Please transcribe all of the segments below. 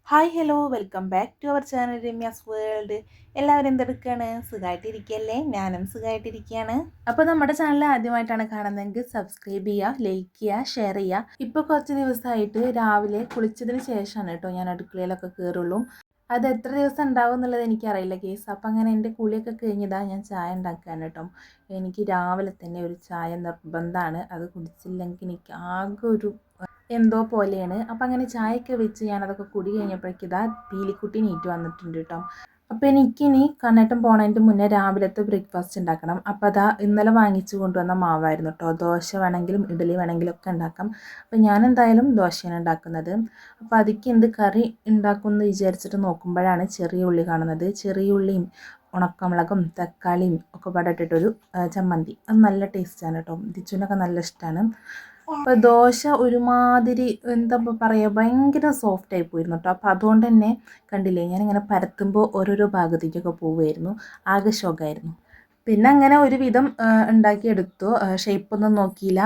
Hi hello welcome back to our channel Ramya's world. എല്ലാവരും എന്തെടുക്കുകയാണ്? സുഖമായിട്ടിരിക്കുകയല്ലേ? ഞാനും സുഖമായിട്ടിരിക്കുകയാണ്. അപ്പോൾ നമ്മുടെ ചാനൽ ആദ്യമായിട്ടാണ് കാണുന്നതെങ്കിൽ സബ്സ്ക്രൈബ് ചെയ്യുക, ലൈക്ക് ചെയ്യുക, ഷെയർ ചെയ്യുക. ഇപ്പോൾ കുറച്ച് ദിവസമായിട്ട് രാവിലെ കുളിച്ചതിന് ശേഷമാണ് കേട്ടോ ഞാൻ അടുക്കളയിലൊക്കെ കയറുള്ളൂ. അത് എത്ര ദിവസം ഉണ്ടാവും എന്നുള്ളത് എനിക്കറിയില്ല കേസ്. അപ്പം അങ്ങനെ എൻ്റെ കുളിയൊക്കെ കഴിഞ്ഞതാണ് ഞാൻ ചായ ഉണ്ടാക്കാൻ കേട്ടോ. എനിക്ക് രാവിലെ തന്നെ ഒരു ചായ നിർബന്ധമാണ്. അത് കുടിച്ചില്ലെങ്കിൽ എനിക്ക് ആകെ ഒരു എന്തോ പോലെയാണ്. അപ്പം അങ്ങനെ ചായയൊക്കെ വെച്ച് ഞാനതൊക്കെ കുടി കഴിഞ്ഞപ്പോഴേക്കും ഇതാ പീലിക്കുട്ടി നീറ്റ് വന്നിട്ടുണ്ട് കേട്ടോ. അപ്പോൾ എനിക്കിനി കണ്ണേട്ടം പോണതിൻ്റെ മുന്നേ രാവിലത്തെ ബ്രേക്ക്ഫാസ്റ്റ് ഉണ്ടാക്കണം. അപ്പോൾ അതാ ഇന്നലെ വാങ്ങിച്ചു കൊണ്ടുവന്ന മാവായിരുന്നു കേട്ടോ. ദോശ വേണമെങ്കിലും ഇഡ്ഡലി വേണമെങ്കിലും ഒക്കെ ഉണ്ടാക്കാം. അപ്പോൾ ഞാൻ എന്തായാലും ദോശയാണ് ഉണ്ടാക്കുന്നത്. അപ്പോൾ അതിക്ക് എന്ത് കറി ഉണ്ടാക്കും എന്ന് വിചാരിച്ചിട്ട് നോക്കുമ്പോഴാണ് ചെറിയ ഉള്ളി കാണുന്നത്. ചെറിയ ഉള്ളിയും ഉണക്കമുളകും തക്കാളിയും ഒക്കെ പാടിട്ടൊരു ചമ്മന്തി. അത് നല്ല ടേസ്റ്റാണ് കേട്ടോ. ദിച്ചുവിനൊക്കെ നല്ല ഇഷ്ടമാണ്. അപ്പോൾ ദോശ ഒരുമാതിരി എന്താ പറയുക, ഭയങ്കര സോഫ്റ്റായി പോയിരുന്നു കേട്ടോ. അപ്പോൾ അതുകൊണ്ട് തന്നെ കണ്ടില്ലേ, ഞാനിങ്ങനെ പരത്തുമ്പോൾ ഓരോരോ ഭാഗത്തേക്കൊക്കെ പോവുമായിരുന്നു. ആകെ ഷോക്കായിരുന്നു. പിന്നെ അങ്ങനെ ഒരു വിധം ഉണ്ടാക്കിയെടുത്തു. ഷേപ്പൊന്നും നോക്കിയില്ല,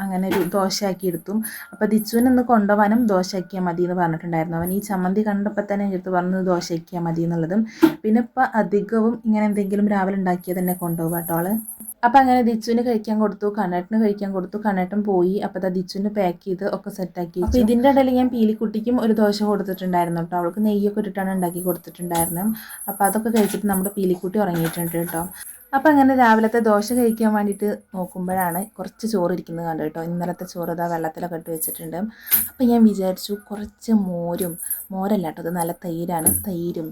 അങ്ങനെ ഒരു ദോശയാക്കി എടുത്തു. അപ്പോൾ ദിച്ചുവിനൊന്ന് കൊണ്ടുപോകാനും ദോശയാക്കിയാൽ മതി എന്ന് പറഞ്ഞിട്ടുണ്ടായിരുന്നു. അവൻ ഈ ചമ്മന്തി കണ്ടപ്പോൾ തന്നെ എൻ്റെ അടുത്ത് പറഞ്ഞത് ദോശയാക്കിയാൽ മതി എന്നുള്ളതും. പിന്നെ ഇപ്പോൾ അധികവും ഇങ്ങനെ എന്തെങ്കിലും രാവിലെ ഉണ്ടാക്കിയത് തന്നെ കൊണ്ടുപോകാം കേട്ടോ ആൾ. അപ്പോൾ അങ്ങനെ ദിച്ചുവിന് കഴിക്കാൻ കൊടുത്തു, കണ്ണേട്ടന് കഴിക്കാൻ കൊടുത്തു. കണ്ണേട്ടൻ പോയി. അപ്പോൾ അത് ദിച്ചുവിന് പാക്ക് ചെയ്ത് ഒക്കെ സെറ്റാക്കി. അപ്പോൾ ഇതിൻ്റെ ഇടയിൽ ഞാൻ പീലിക്കുട്ടിക്കും ഒരു ദോശ കൊടുത്തിട്ടുണ്ടായിരുന്നു കേട്ടോ. അവൾക്ക് നെയ്യൊക്കെ ഇട്ടിട്ടാണ് ഉണ്ടാക്കി കൊടുത്തിട്ടുണ്ടായിരുന്നത്. അപ്പോൾ അതൊക്കെ കഴിച്ചിട്ട് നമ്മുടെ പീലിക്കുട്ടി ഉറങ്ങിയിട്ടുണ്ട് കേട്ടോ. അപ്പോൾ അങ്ങനെ രാവിലത്തെ ദോശ കഴിക്കാൻ വേണ്ടിയിട്ട് നോക്കുമ്പോഴാണ് കുറച്ച് ചോറ് ഇരിക്കുന്നത് കണ്ടു കേട്ടോ. ഇന്നലത്തെ ചോറ് ഇതാ വെള്ളത്തിലൊക്കെ ഇട്ട് വെച്ചിട്ടുണ്ട്. അപ്പോൾ ഞാൻ വിചാരിച്ചു കുറച്ച് മോരല്ല കേട്ടോ, അത് നല്ല തൈരാണ്, തൈരും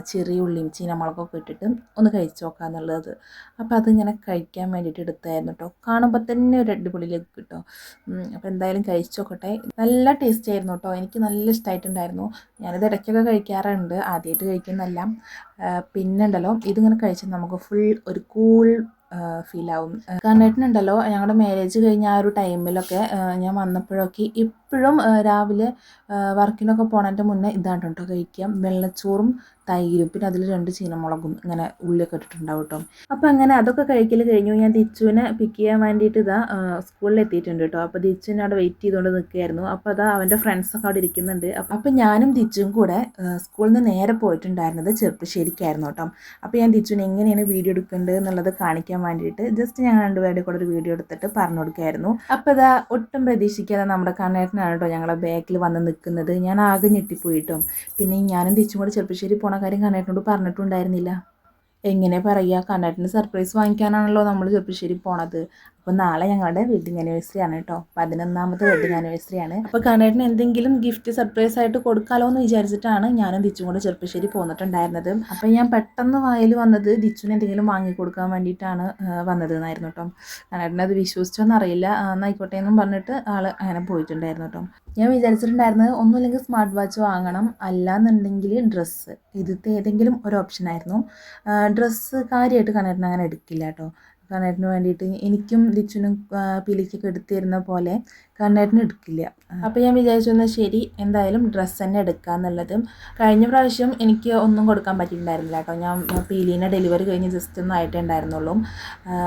ചെറിയ ഉള്ളിയും ചീനമുളകൊക്കെ ഇട്ടിട്ട് ഒന്ന് കഴിച്ച് നോക്കാം എന്നുള്ളത്. അപ്പോൾ അതിങ്ങനെ കഴിക്കാൻ വേണ്ടിയിട്ട് എടുത്തായിരുന്നു കേട്ടോ. കാണുമ്പോൾ തന്നെ ഒരു അടിപൊളിയിലേക്ക് കിട്ടോ. അപ്പോൾ എന്തായാലും കഴിച്ച് നോക്കട്ടെ. നല്ല ടേസ്റ്റ് ആയിരുന്നു കേട്ടോ. എനിക്ക് നല്ല ഇഷ്ടമായിട്ടുണ്ടായിരുന്നു. ഞാനിത് ഇടയ്ക്കൊക്കെ കഴിക്കാറുണ്ട്, ആദ്യമായിട്ട് കഴിക്കുന്നതല്ല. പിന്നെ ഉണ്ടല്ലോ, ഇതിങ്ങനെ കഴിച്ചാൽ നമുക്ക് ഫുൾ ഒരു കൂൾ ഫീലാവും. കണ്ണേട്ടനുണ്ടല്ലോ, ഞങ്ങളുടെ മാരേജ് കഴിഞ്ഞ ആ ഒരു ടൈമിലൊക്കെ ഞാൻ വന്നപ്പോഴൊക്കെ ഇപ്പോഴും രാവിലെ വർക്കിനൊക്കെ പോണതിൻ്റെ മുന്നേ ഇതാണ് കേട്ടോ കഴിക്കുക. വെള്ളച്ചോറും തൈരും പിന്നെ അതിൽ 2 ചീനമുളകും ഇങ്ങനെ ഉള്ളിയൊക്കെ ഇട്ടിട്ടുണ്ടാവും കേട്ടോ. അപ്പോൾ അങ്ങനെ അതൊക്കെ കഴിക്കൽ കഴിഞ്ഞു. ഞാൻ ദിച്ചുവിനെ പിക്ക് ചെയ്യാൻ വേണ്ടിയിട്ട് ഇതാ സ്കൂളിൽ എത്തിയിട്ടുണ്ട് കേട്ടോ. അപ്പോൾ ദിച്ചുവിനെ അവിടെ വെയിറ്റ് ചെയ്തുകൊണ്ട് നിൽക്കുകയായിരുന്നു. അപ്പോൾ അതാ അവൻ്റെ ഫ്രണ്ട്സൊക്കെ അവിടെ ഇരിക്കുന്നുണ്ട്. അപ്പോൾ ഞാനും ദിച്ചുവും കൂടെ സ്കൂളിൽ നിന്ന് നേരെ പോയിട്ടുണ്ടായിരുന്നത് ചെറുപ്പശ്ശേരിക്കായിരുന്നു കേട്ടോ. അപ്പോൾ ഞാൻ ദിച്ചുവിന് എങ്ങനെയാണ് വീഡിയോ എടുക്കേണ്ടത് എന്നുള്ളത് കാണിക്കാൻ വേണ്ടിയിട്ട് ജസ്റ്റ് ഞങ്ങൾ രണ്ടുപേരുടെ കൂടെ ഒരു വീഡിയോ എടുത്തിട്ട് പറഞ്ഞു കൊടുക്കുകയായിരുന്നു. അപ്പോൾ ഇതാ ഒട്ടും പ്രതീക്ഷിക്കാതെ നമ്മുടെ കണ്ണേട്ടനാണ് കേട്ടോ ഞങ്ങളെ ബാക്കിൽ വന്ന് നിൽക്കുന്നത്. ഞാൻ ആകെ ഞെട്ടിപ്പോയിട്ടോ. പിന്നെ ഞാനും തിരിച്ചും കൂടെ ചെറുപ്പശ്ശേരി പോണ കാര്യം കണ്ണേട്ടനോട് പറഞ്ഞിട്ടുണ്ടായിരുന്നില്ല. എങ്ങനെ പറയുക, കണ്ണേട്ടന് സർപ്രൈസ് വാങ്ങിക്കാനാണല്ലോ നമ്മൾ ചെറുപ്പശ്ശേരി പോണത്. അപ്പോൾ നാളെ ഞങ്ങളുടെ വെഡിങ് ആനിവേഴ്സറി ആണ് കേട്ടോ. 11ാമത്തെ വെഡിങ് ആനിവേഴ്സറി ആണ്. അപ്പോൾ കണ്ണേട്ടന് എന്തെങ്കിലും ഗിഫ്റ്റ് സർപ്രൈസ് ആയിട്ട് കൊടുക്കാമല്ലോ എന്ന് വിചാരിച്ചിട്ടാണ് ഞാനും ദിച്ചും കൂടെ ചെറുപ്പശ്ശേരി പോന്നിട്ടുണ്ടായിരുന്നത്. അപ്പോൾ ഞാൻ പെട്ടെന്ന് വായിൽ വന്നത് ദിച്ചുവിന് എന്തെങ്കിലും വാങ്ങിക്കൊടുക്കാൻ വേണ്ടിയിട്ടാണ് വന്നത് എന്നായിരുന്നു കേട്ടോ. കണ്ണേട്ടനെ അത് വിശ്വസിച്ചോന്നറിയില്ല. എന്നായിക്കോട്ടെ എന്നും പറഞ്ഞിട്ട് ആൾ അങ്ങനെ പോയിട്ടുണ്ടായിരുന്നു കേട്ടോ. ഞാൻ വിചാരിച്ചിട്ടുണ്ടായിരുന്നത് ഒന്നുമില്ലെങ്കിൽ സ്മാർട്ട് വാച്ച് വാങ്ങണം, അല്ലാന്നുണ്ടെങ്കിൽ ഡ്രസ്സ്. ഇതിലത്തെ ഏതെങ്കിലും ഒരു ഓപ്ഷനായിരുന്നു. ഡ്രസ്സ് കാര്യമായിട്ട് കണ്ണേട്ടൻ അങ്ങനെ എടുക്കില്ല കേട്ടോ. കണ്ണേട്ടന് വേണ്ടിയിട്ട് എനിക്കും ദിച്ചുനും പിലിക്കൊക്കെ എടുത്തു തരുന്ന പോലെ കണ്ണേട്ടന് എടുക്കില്ല. അപ്പോൾ ഞാൻ വിചാരിച്ചു ശരി എന്തായാലും ഡ്രസ്സ് തന്നെ എടുക്കുക എന്നുള്ളത്. കഴിഞ്ഞ പ്രാവശ്യം എനിക്ക് ഒന്നും കൊടുക്കാൻ പറ്റിയിട്ടുണ്ടായിരുന്നില്ല കേട്ടോ. ഞാൻ പീലീനെ ഡെലിവറി കഴിഞ്ഞ് ജസ്റ്റ് ഒന്നും ആയിട്ടേ ഉണ്ടായിരുന്നുള്ളൂ.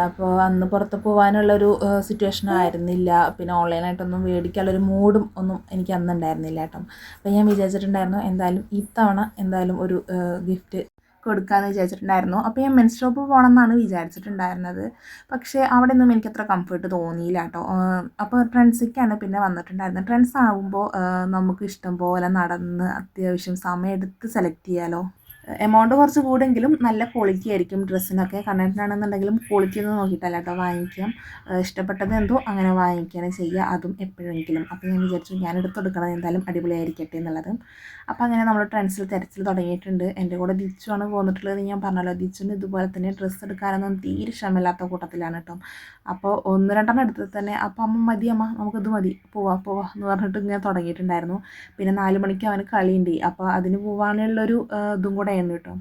അപ്പോൾ അന്ന് പുറത്ത് പോകാനുള്ളൊരു സിറ്റുവേഷൻ ആയിരുന്നില്ല. പിന്നെ ഓൺലൈനായിട്ടൊന്നും മേടിക്കാനുള്ളൊരു മൂഡും ഒന്നും എനിക്ക് അന്ന് ഉണ്ടായിരുന്നില്ല കേട്ടോ. അപ്പോൾ ഞാൻ വിചാരിച്ചിട്ടുണ്ടായിരുന്നു എന്തായാലും ഇത്തവണ എന്തായാലും ഒരു ഗിഫ്റ്റ് കൊടുക്കാമെന്ന് വിചാരിച്ചിട്ടുണ്ടായിരുന്നു. അപ്പോൾ ഞാൻ മെൻസ് ഷോപ്പ് പോകണം എന്നാണ് വിചാരിച്ചിട്ടുണ്ടായിരുന്നത്. പക്ഷേ അവിടെ ഒന്നും എനിക്കത്ര കംഫർട്ട് തോന്നിയില്ല കേട്ടോ. അപ്പോൾ ട്രെൻഡ്സിലേക്കാണ് പിന്നെ വന്നിട്ടുണ്ടായിരുന്നത്. ട്രെൻഡ്സ് ആകുമ്പോൾ നമുക്ക് ഇഷ്ടം പോലെ നടന്ന് അത്യാവശ്യം സമയമെടുത്ത് സെലക്ട് ചെയ്യാമല്ലോ. എമൗണ്ട് കുറച്ച് കൂടെങ്കിലും നല്ല ക്വാളിറ്റി ആയിരിക്കും ഡ്രസ്സിനൊക്കെ. കണ്ണേട്ടനാണെന്നുണ്ടെങ്കിലും ക്വാളിറ്റി ഒന്നും നോക്കിയിട്ടല്ല കേട്ടോ വാങ്ങിക്കാം. ഇഷ്ടപ്പെട്ടത് എന്തോ അങ്ങനെ വാങ്ങിക്കുകയാണ് ചെയ്യുക, അതും എപ്പോഴെങ്കിലും. അപ്പോൾ ഞാൻ വിചാരിച്ചു ഞാൻ എടുത്തെടുക്കണത് എന്തായാലും അടിപൊളിയായിരിക്കട്ടെ എന്നുള്ളത്. അപ്പോൾ അങ്ങനെ നമ്മൾ ട്രെൻഡ്സിൽ തിരച്ചിൽ തുടങ്ങിയിട്ടുണ്ട്. എൻ്റെ കൂടെ ദിച്ചുവാണ് പോന്നിട്ടുള്ളത്. ഞാൻ പറഞ്ഞല്ലോ, ദിച്ചുവിന് ഇതുപോലെ തന്നെ ഡ്രസ്സ് എടുക്കാനൊന്നും തീരെ ക്ഷമയില്ലാത്ത കൂട്ടത്തിലാണ് കേട്ടോ. അപ്പോൾ 1-2 എടുത്തത് തന്നെ അപ്പോൾ അമ്മ മതി, അമ്മ നമുക്കിത് മതി, പോവാ എന്ന് പറഞ്ഞിട്ട് ഇങ്ങനെ തുടങ്ങിയിട്ടുണ്ടായിരുന്നു. പിന്നെ 4 മണിക്ക് അവന് കളിയുണ്ട്. അപ്പോൾ അതിന് പോകാനുള്ളൊരു ഇതും കൂടെ ആയിരുന്നു കേട്ടോ.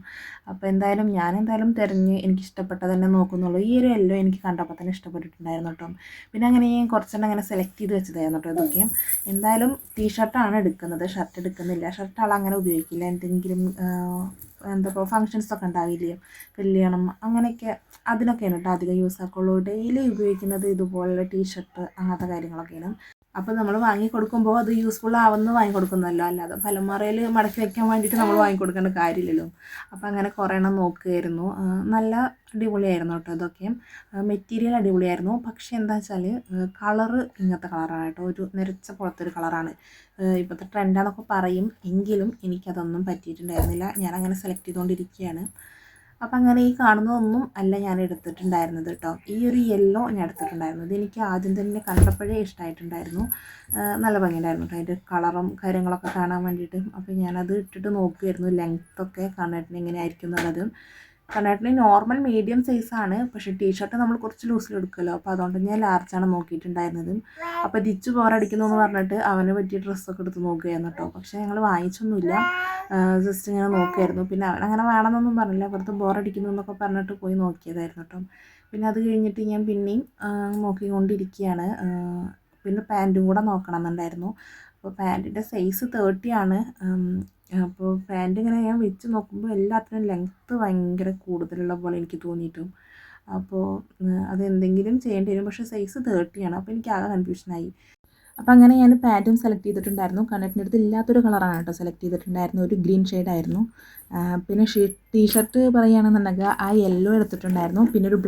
അപ്പോൾ എന്തായാലും ഞാൻ തിരഞ്ഞ് എനിക്കിഷ്ടപ്പെട്ടത് തന്നെ നോക്കുന്നുള്ളൂ. ഈ ഒരു യെല്ലോ എനിക്ക് കണ്ടപ്പോൾ തന്നെ ഇഷ്ടപ്പെട്ടിട്ടുണ്ടായിരുന്നു കേട്ടോ. പിന്നെ അങ്ങനെ ഞാൻ കുറച്ചെണ്ണം അങ്ങനെ സെലക്ട് ചെയ്ത് വെച്ചതായിരുന്നു കേട്ടോ. ഇതൊക്കെ എന്തായാലും ടീഷർട്ടാണ് എടുക്കുന്നത്, ഷർട്ട് എടുക്കുന്നില്ല. ഷർട്ട് ആളങ്ങനെ ഉപയോഗിക്കില്ല. എന്തെങ്കിലും എന്താ പറയുക ഫങ്ഷൻസൊക്കെ ഉണ്ടാവില്ലേ, കല്യാണം അങ്ങനെയൊക്കെ, അതിനൊക്കെയാണ് കേട്ടോ അധികം യൂസ് ആക്കുള്ളൂ. ഡെയിലി ഉപയോഗിക്കുന്നത് ഇതുപോലുള്ള ടീഷർട്ട് അങ്ങനത്തെ കാര്യങ്ങളൊക്കെയാണ്. അപ്പോൾ നമ്മൾ വാങ്ങി കൊടുക്കുമ്പോൾ അത് യൂസ്ഫുൾ ആവുമെന്ന് വാങ്ങി കൊടുക്കുന്നല്ലോ, അല്ലാതെ പലമറയിൽ മടക്കി വെക്കാൻ വേണ്ടിയിട്ട് നമ്മൾ വാങ്ങി കൊടുക്കേണ്ട കാര്യമില്ലല്ലോ. അപ്പോൾ അങ്ങനെ കുറേ എണ്ണം നോക്കുകയായിരുന്നു. നല്ല അടിപൊളിയായിരുന്നു കേട്ടോ. ഇതൊക്കെ മെറ്റീരിയൽ അടിപൊളിയായിരുന്നു. പക്ഷേ എന്താ വെച്ചാൽ കളറ് ഇങ്ങനത്തെ കളറാണ് കേട്ടോ, ഒരു നിരച്ച പോലത്തെ ഒരു കളറാണ്. ഇപ്പോഴത്തെ ട്രെൻഡാന്നൊക്കെ പറയും, എങ്കിലും എനിക്കതൊന്നും പറ്റിയിട്ടുണ്ടായിരുന്നില്ല. ഞാനങ്ങനെ സെലക്ട് ചെയ്തുകൊണ്ടിരിക്കുകയാണ്. അപ്പം അങ്ങനെ ഈ കാണുന്നതൊന്നും അല്ല ഞാൻ എടുത്തിട്ടുണ്ടായിരുന്നത് കേട്ടോ. ഈ ഒരു യെല്ലോ ഞാൻ എടുത്തിട്ടുണ്ടായിരുന്നത്. എനിക്ക് ആദ്യം തന്നെ കണ്ടപ്പോഴേ ഇഷ്ടമായിട്ടുണ്ടായിരുന്നു. നല്ല ഭംഗിയുണ്ടായിരുന്നു കേട്ടോ അതിൻ്റെ കളറും കാര്യങ്ങളൊക്കെ കാണാൻ വേണ്ടിയിട്ട്. അപ്പോൾ ഞാനത് ഇട്ടിട്ട് നോക്കുമായിരുന്നു ലെങ്ത്തൊക്കെ കണ്ണേട്ടന് എങ്ങനെയായിരിക്കും എന്നുള്ളത്. കണ്ണേട്ടന് നോർമൽ മീഡിയം സൈസാണ്, പക്ഷേ ടീഷർട്ട് നമ്മൾ കുറച്ച് ലൂസിൽ എടുക്കുമല്ലോ, അപ്പോൾ അതുകൊണ്ട് ഞാൻ ലാർജാണ് നോക്കിയിട്ടുണ്ടായിരുന്നത്. അപ്പോൾ ദിച്ചു ബോറടിക്കുന്നു എന്ന് പറഞ്ഞിട്ട് അവന് പറ്റിയ ഡ്രസ്സൊക്കെ എടുത്ത് നോക്കുകയായിരുന്നു കേട്ടോ. പക്ഷേ ഞങ്ങൾ വാങ്ങിച്ചൊന്നുമില്ല, ജസ്റ്റ് ഇങ്ങനെ നോക്കിയായിരുന്നു. പിന്നെ അവൻ അങ്ങനെ വേണമെന്നൊന്നും പറഞ്ഞില്ല, വെറുതെ ബോറടിക്കുന്നു എന്നൊക്കെ പറഞ്ഞിട്ട് പോയി നോക്കിയതായിരുന്നു കേട്ടോ. പിന്നെ അത് കഴിഞ്ഞിട്ട് ഞാൻ പിന്നെയും നോക്കിക്കൊണ്ടിരിക്കുകയാണ്. പിന്നെ പാൻറ്റും കൂടെ നോക്കണം എന്നുണ്ടായിരുന്നു. അപ്പോൾ പാൻറ്റിൻ്റെ സൈസ് 30 ആണ്. അപ്പോൾ പാൻറ്റ് ഇങ്ങനെ ഞാൻ വെച്ച് നോക്കുമ്പോൾ എല്ലാത്തിനും ലെങ്ത്ത് ഭയങ്കര കൂടുതലുള്ള പോലെ എനിക്ക് തോന്നിയിട്ടും. അപ്പോൾ അതെന്തെങ്കിലും ചെയ്യേണ്ടി വരും. പക്ഷേ സൈസ് 30 ആണ്. അപ്പോൾ എനിക്ക് ആകെ കൺഫ്യൂഷനായി. അപ്പോൾ അങ്ങനെ ഞാൻ പാൻറ്റും സെലക്ട് ചെയ്തിട്ടുണ്ടായിരുന്നു. കണ്ണേട്ടൻ്റെ അടുത്ത് ഇല്ലാത്തൊരു കളറാണ് കേട്ടോ സെലക്ട് ചെയ്തിട്ടുണ്ടായിരുന്നു, ഒരു ഗ്രീൻ ഷെയ്ഡായിരുന്നു. പിന്നെ ടീഷർട്ട് പറയുകയാണെന്നുണ്ടെങ്കിൽ ആ യെല്ലോ എടുത്തിട്ടുണ്ടായിരുന്നു, പിന്നെ ഒരു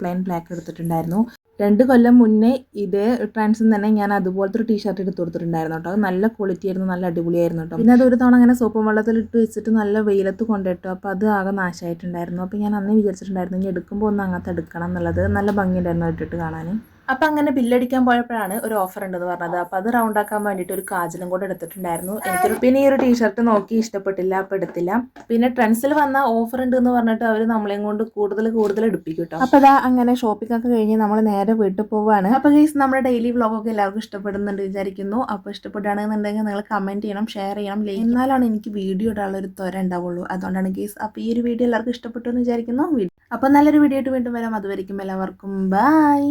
പ്ലെയിൻ ബ്ലാക്ക് എടുത്തിട്ടുണ്ടായിരുന്നു. 2 കൊല്ലം മുന്നേ ഇതേ ട്രാൻസിൽ തന്നെ ഞാൻ അതുപോലത്തെ ഒരു ടീഷർട്ട് എടുത്ത് കൊടുത്തിട്ടുണ്ടായിരുന്നു കേട്ടോ. അത് നല്ല ക്വാളിറ്റി ആയിരുന്നു, നല്ല അടിപൊളിയായിരുന്നു കേട്ടോ. പിന്നെ അത് ഒരു തവണ അങ്ങനെ സോപ്പും വെള്ളത്തിലിട്ട് വെച്ചിട്ട് നല്ല വെയിലത്ത് കൊണ്ടിട്ടു, അപ്പോൾ അത് ആകെ നാശമായിട്ടുണ്ടായിരുന്നു. അപ്പോൾ ഞാൻ അന്നേ വിചാരിച്ചിട്ടുണ്ടായിരുന്നു ഇനി എടുക്കുമ്പോൾ ഒന്ന് അങ്ങനത്തെ എടുക്കണം എന്നുള്ളത്. നല്ല ഭംഗിയുണ്ടായിരുന്നു ഇട്ടിട്ട് കാണാൻ. അപ്പം അങ്ങനെ ബില്ലടിക്കാൻ പോയപ്പോഴാണ് ഒരു ഓഫർ ഉണ്ടെന്ന് പറഞ്ഞത്. അപ്പോൾ അത് റൗണ്ട് ആക്കാൻ വേണ്ടിയിട്ട് ഒരു കാജലും കൂടെ എടുത്തിട്ടുണ്ടായിരുന്നു. പിന്നെ ഈ ഒരു ടീഷർട്ട് നോക്കി ഇഷ്ടപ്പെട്ടില്ല, അപ്പോൾ എടുത്തില്ല. പിന്നെ ട്രെൻഡ്സിൽ വന്ന ഓഫർ ഉണ്ട് എന്ന് പറഞ്ഞിട്ട് അവർ നമ്മളെയും കൊണ്ട് കൂടുതൽ എടുപ്പിക്കും കേട്ടോ. അപ്പോൾ അതാ അങ്ങനെ ഷോപ്പിംഗ് ഒക്കെ കഴിഞ്ഞ് നമ്മൾ നേരെ വീട്ടിൽ പോവാണ്. അപ്പോൾ ഗൈസ് നമ്മുടെ ഡെയിലി വ്ളോഗൊക്കെ എല്ലാവർക്കും ഇഷ്ടപ്പെടുന്നുണ്ട് വിചാരിക്കുന്നു. അപ്പോൾ ഇഷ്ടപ്പെടുകയാണെന്നുണ്ടെങ്കിൽ നിങ്ങൾ കമൻറ്റ് ചെയ്യണം, ഷെയർ ചെയ്യണം, എന്നാലാണ് എനിക്ക് വീഡിയോ ഇടാനുള്ള ഒരു ത്വര ഉണ്ടാവുള്ളൂ. അതുകൊണ്ടാണ് ഗൈസ്. അപ്പോൾ ഈ ഒരു വീഡിയോ എല്ലാവർക്കും ഇഷ്ടപ്പെട്ടു എന്ന് വിചാരിക്കുന്നു. അപ്പോൾ നല്ലൊരു വീഡിയോ ആയിട്ട് വീണ്ടും വരാം. അതുവരെയ്ക്കും എല്ലാവർക്കും ബൈ.